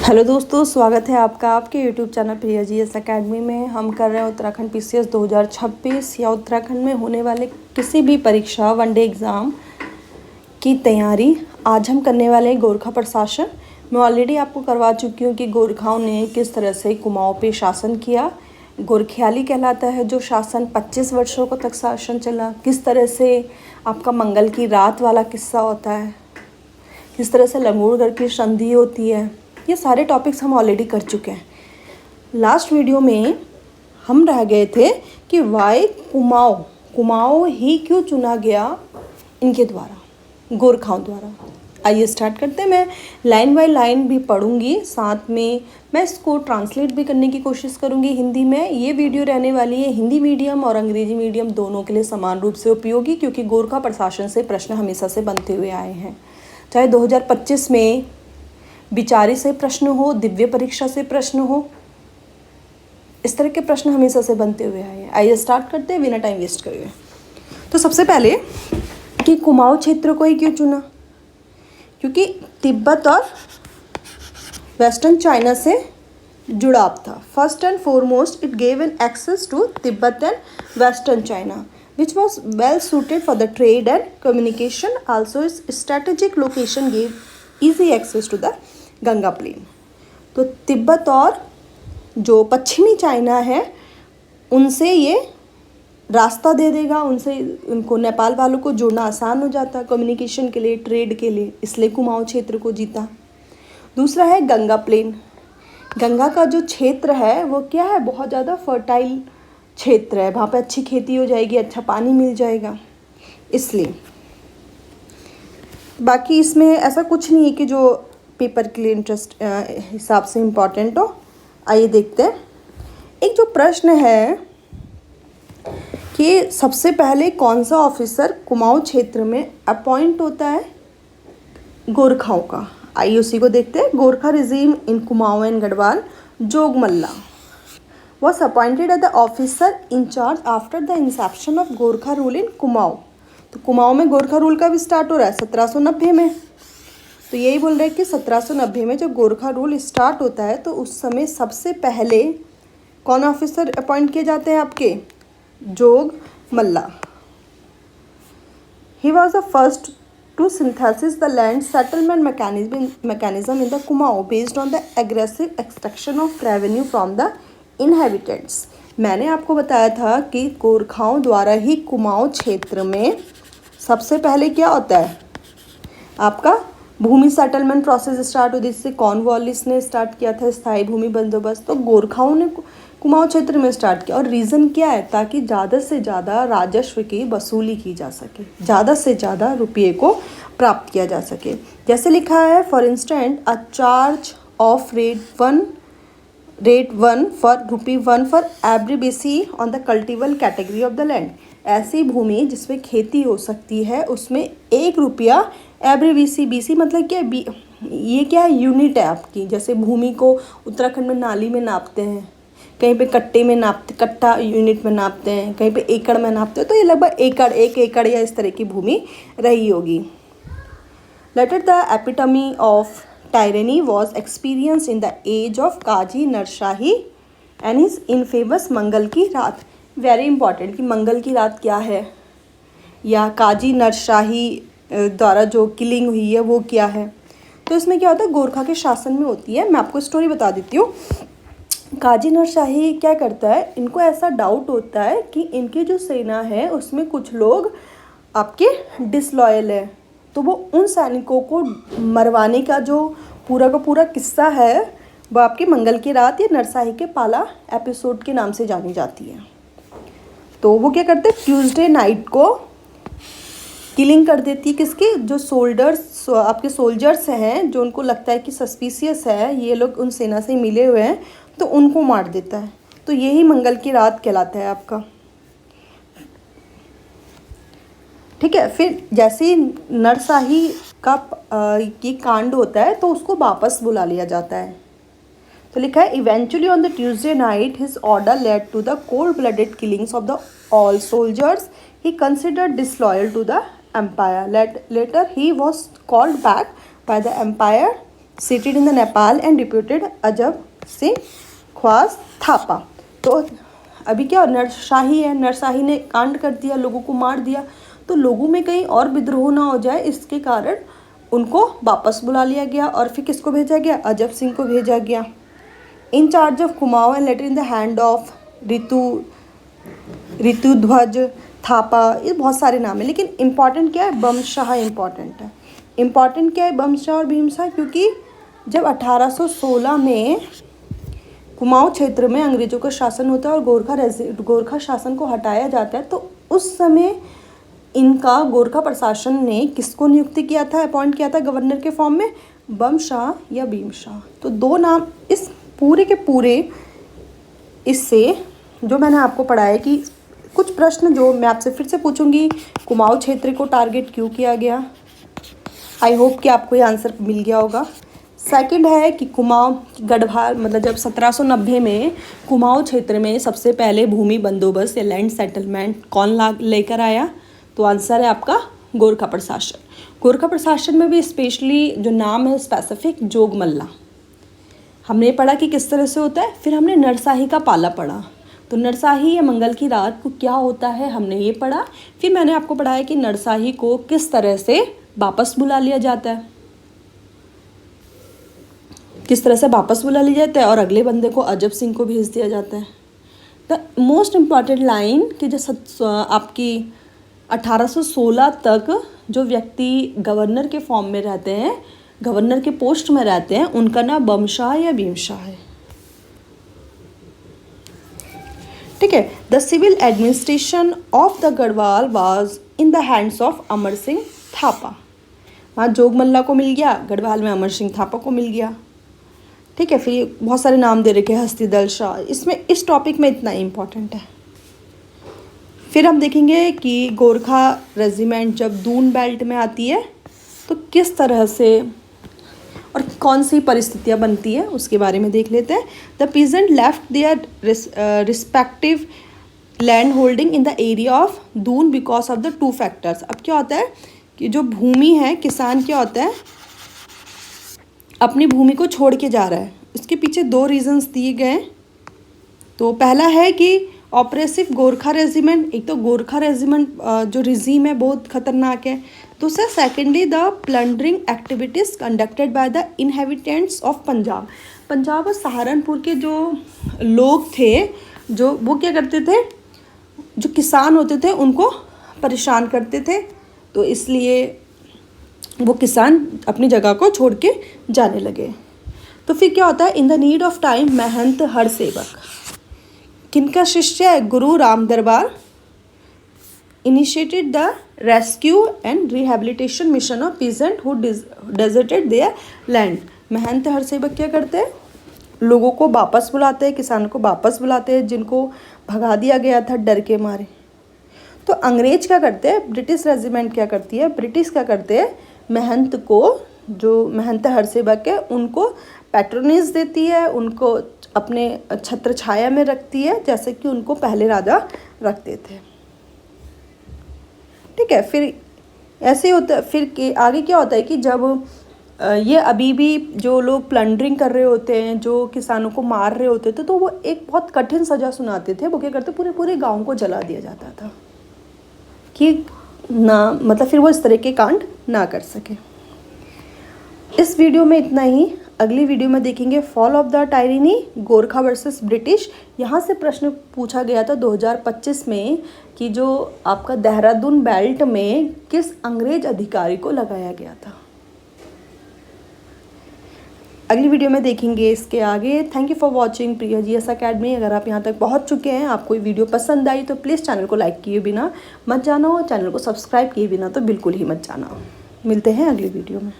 Hello दोस्तों, स्वागत है आपका आपके यूट्यूब चैनल प्रिया जीएस एकेडमी में। हम कर रहे हैं उत्तराखंड पीसीएस 2026 या उत्तराखंड में होने वाले किसी भी परीक्षा वनडे एग्ज़ाम की तैयारी। आज हम करने वाले हैं गोरखा प्रशासन। मैं ऑलरेडी आपको करवा चुकी हूँ कि गोरखाओं ने किस तरह से कुमाऊँ पे शासन किया। गोरखियाली कहलाता है जो शासन 25 वर्षों को तक शासन चला। किस तरह से आपका मंगल की रात वाला किस्सा होता है, किस तरह से लंगूरगढ़ की संधि होती है, ये सारे टॉपिक्स हम ऑलरेडी कर चुके हैं। लास्ट वीडियो में हम रह गए थे कि वाई कुमाऊँ ही क्यों चुना गया इनके द्वारा, गोरखाओं द्वारा। आइए स्टार्ट करते हैं। मैं लाइन बाय लाइन भी पढ़ूंगी, साथ में मैं इसको ट्रांसलेट भी करने की कोशिश करूंगी हिंदी में। ये वीडियो रहने वाली है हिंदी मीडियम और अंग्रेजी मीडियम दोनों के लिए समान रूप से उपयोगी, क्योंकि गोरखा प्रशासन से प्रश्न हमेशा से बनते हुए आए हैं। चाहे 2025 में विचारी से प्रश्न हो, दिव्य परीक्षा से प्रश्न हो, इस तरह के प्रश्न हमेशा से बनते हुए आए हैं। आइए स्टार्ट करते हैं बिना टाइम वेस्ट करे। तो सबसे पहले कि कुमाऊँ क्षेत्र को ही क्यों चुना, क्योंकि तिब्बत और वेस्टर्न चाइना से जुड़ाव था। First and foremost it gave an access to Tibet and western China which was well suited for the trade and communication. Also its strategic location gave easy access to the Ganga plain. तो तिब्बत और जो पश्चिमी China है उनसे ये रास्ता दे देगा, उनसे उनको नेपाल वालों को जोड़ना आसान हो जाता कम्युनिकेशन के लिए, ट्रेड के लिए, इसलिए कुमाऊँ क्षेत्र को जीता। दूसरा है गंगा प्लेन। गंगा का जो क्षेत्र है वो क्या है, बहुत ज़्यादा फर्टाइल क्षेत्र है, वहाँ पे अच्छी खेती हो जाएगी, अच्छा पानी मिल जाएगा, इसलिए। बाकी इसमें ऐसा कुछ नहीं है कि जो पेपर के लिए इंटरेस्ट हिसाब से इम्पॉर्टेंट हो। आइए देखते हैं। एक जो प्रश्न है कि सबसे पहले कौन सा ऑफिसर कुमाऊँ क्षेत्र में अपॉइंट होता है गोरखाओं का, आइए उसी को देखते हैं। Gorkha regime in Kumaon and Garhwal Jogmalla was appointed as the officer in charge after the inception of Gorkha rule in Kumaon. तो कुमाऊँ में गोरखा रूल का भी स्टार्ट हो रहा है 1790 में। तो यही बोल रहे हैं कि 1790 में जब गोरखा रूल स्टार्ट होता है तो उस समय सबसे पहले कौन ऑफिसर अपॉइंट किए जाते हैं आपके, Jogmalla. He was the first to synthesis the land settlement mechanism in the Kumaon based on the aggressive extraction of revenue from the inhabitants. मैंने आपको बताया था कि गोरखाओं द्वारा ही कुमाऊँ क्षेत्र में सबसे पहले क्या होता है, आपका भूमि सेटलमेंट प्रोसेस स्टार्ट होती है, जिससे कॉर्नवालिस ने स्टार्ट किया था स्थायी भूमि बंदोबस्त। तो गोरखाओं ने कुमाऊँ क्षेत्र में स्टार्ट किया, और रीज़न क्या है, ताकि ज़्यादा से ज़्यादा राजस्व की वसूली की जा सके, ज़्यादा से ज़्यादा रुपये को प्राप्त किया जा सके। जैसे लिखा है, for instant a charge of rate 1 for ₹1 for every बीसी on the cultivable category of the land. ऐसी भूमि जिसमें खेती हो सकती है उसमें ₹1 एवरी बीसी। बीसी मतलब क्या, ये क्या है, यूनिट है आपकी। जैसे भूमि को उत्तराखंड में नाली में नापते हैं, कहीं पे कट्टे में नापते, कट्टा यूनिट में नापते हैं, कहीं पे एकड़ में नापते हैं, तो ये लगभग एक एकड़ या इस तरह की भूमि रही होगी। Later the epitome of tyranny was experienced in the age of Kazi Narshahi and his infamous मंगल की रात। वेरी इंपॉर्टेंट कि मंगल की रात क्या है, या काजी नरशाही द्वारा जो किलिंग हुई है वो क्या है। तो इसमें क्या होता है, गोरखा के शासन में होती है। मैं आपको स्टोरी बता देती हूँ। काजी नरशाही क्या करता है, इनको ऐसा डाउट होता है कि इनकी जो सेना है उसमें कुछ लोग आपके डिसलॉयल है, तो वो उन सैनिकों को मरवाने का जो पूरा का पूरा किस्सा है वो आपके मंगल की रात या नरसाही के पाला एपिसोड के नाम से जानी जाती है। तो वो क्या करते हैं, ट्यूसडे नाइट को किलिंग कर देती है किसकी, जो आपके सोल्जर्स हैं, जो उनको लगता है कि सस्पिशियस है, ये लोग उन सेना से मिले हुए हैं, तो उनको मार देता है। तो यही मंगल की रात कहलाता है आपका, ठीक है। फिर जैसे ही नरसाही का ये कांड होता है तो उसको वापस बुला लिया जाता है। तो लिखा है, eventually on the Tuesday night his order led to the cold blooded killings of the all soldiers he considered disloyal to the empire. Later he was called back by the empire seated in the Nepal and deputed Ajab Singh ख्वास थापा। तो अभी क्या नरशाही है, नरशाही ने कांड कर दिया, लोगों को मार दिया, तो लोगों में कहीं और विद्रोह ना हो जाए इसके कारण उनको वापस बुला लिया गया और फिर किसको भेजा गया, अजब सिंह को भेजा गया। In charge of Kumaon and later in the hand of Ritudhwaj Thapa, ये बहुत सारे नाम है, लेकिन इम्पॉर्टेंट क्या है, बमशाह इम्पॉर्टेंट है। इम्पॉर्टेंट क्या है बमशाह और भीमशाह, क्योंकि जब 1816 में कुमाऊं क्षेत्र में अंग्रेजों का शासन होता है और गोरखा शासन को हटाया जाता है, तो उस समय इनका गोरखा प्रशासन ने किसको नियुक्त किया था, अपॉइंट किया था गवर्नर के फॉर्म में, बमशाह या भीमशाह। तो दो नाम इस पूरे के पूरे, इससे जो मैंने आपको पढ़ाया कि कुछ प्रश्न जो मैं आपसे फिर से पूछूंगी, कुमाऊं क्षेत्र को टारगेट क्यों किया गया, आई होप कि आपको ये आंसर मिल गया होगा। सेकंड है कि कुमाऊं गढ़वाल, मतलब जब 1790 में कुमाऊं क्षेत्र में सबसे पहले भूमि बंदोबस्त या लैंड सेटलमेंट कौन लेकर आया, तो आंसर है आपका गोरखा प्रशासन। गोरखा प्रशासन में भी स्पेशली जो नाम है स्पेसिफिक जोगमल्ला, हमने पढ़ा कि किस तरह से होता है, फिर हमने नरसाही का पाला पढ़ा, तो नरसाही या मंगल की रात को क्या होता है हमने ये पढ़ा। फिर मैंने आपको पढ़ाया कि नरसाही को किस तरह से वापस बुला लिया जाता है, किस तरह से वापस बुला लिया जाता है और अगले बंदे को अजब सिंह को भेज दिया जाता है। द मोस्ट इम्पॉर्टेंट लाइन कि जो आपकी 1816 तक जो व्यक्ति गवर्नर के फॉर्म में रहते हैं, गवर्नर के पोस्ट में रहते हैं, उनका नाम बमशाह या भीमशाह है। ठीक है। The civil administration of the Garhwal was in the hands of Amar Singh Thapa. वहाँ जोगमल्ला को मिल गया, गढ़वाल में अमर सिंह थापा को मिल गया। ठीक है। फिर बहुत सारे नाम दे रखे हैं, हस्तीदल शाह, इसमें इस टॉपिक में इतना इम्पॉर्टेंट है। फिर हम देखेंगे कि गोरखा रेजिमेंट जब दून बेल्ट में आती है तो किस तरह से और कौन सी परिस्थितियाँ बनती है उसके बारे में देख लेते हैं। The peasant left their respective land holding in the area of Doon because of the two factors. अब क्या होता है कि जो भूमि है, किसान क्या होता है अपनी भूमि को छोड़ के जा रहा है, इसके पीछे दो रीजंस दिए गए। तो पहला है कि ऑपरेसिव गोरखा रेजिमेंट, एक तो गोरखा रेजिमेंट जो रिजीम है बहुत खतरनाक है। दूसरा secondly the plundering activities conducted by the inhabitants of Punjab. Punjab और सहारनपुर के जो लोग थे, जो वो क्या करते थे, जो किसान होते थे उनको परेशान करते थे, तो इसलिए वो किसान अपनी जगह को छोड़ के जाने लगे। तो फिर क्या होता है, in the need of time Mahant Harsewak किनका शिष्य है, Guru Ram Darbar, initiated the rescue and rehabilitation mission of peasant who deserted their land. Mahant Harsewak क्या करते हैं, लोगों को वापस बुलाते हैं, किसानों को वापस बुलाते हैं जिनको भगा दिया गया था डर के मारे। तो अंग्रेज क्या करते हैं, ब्रिटिश रेजिमेंट क्या करती है, ब्रिटिश क्या करते हैं, महंत को, जो महंत हरसेवक है उनको पैट्रोनेज देती है, उनको अपने छत्र छाया में रखती है, जैसे कि उनको पहले राजा रखते थे। ठीक है। फिर ऐसे ही होता है, फिर आगे क्या होता है कि जब ये अभी भी जो लोग प्लंडरिंग कर रहे होते हैं, जो किसानों को मार रहे होते थे, तो वो एक बहुत कठिन सज़ा सुनाते थे। वो क्या करते, पूरे पूरे गांव को जला दिया जाता था कि ना, मतलब फिर वो इस तरह के कांड ना कर सके। इस वीडियो में इतना ही। अगली वीडियो में देखेंगे fall of the टायरेनी, Gorkha versus British. यहाँ से प्रश्न पूछा गया था 2025 में कि जो आपका देहरादून बेल्ट में किस अंग्रेज अधिकारी को लगाया गया था। अगली वीडियो में देखेंगे इसके आगे। Thank you for watching Priya GS academy. अगर आप यहाँ तक पहुँच चुके हैं, आपको ये वीडियो पसंद आई तो प्लीज़ चैनल को लाइक किए बिना मत जाना, और चैनल को सब्सक्राइब किए बिना तो बिल्कुल ही मत जाना। मिलते हैं अगली वीडियो में।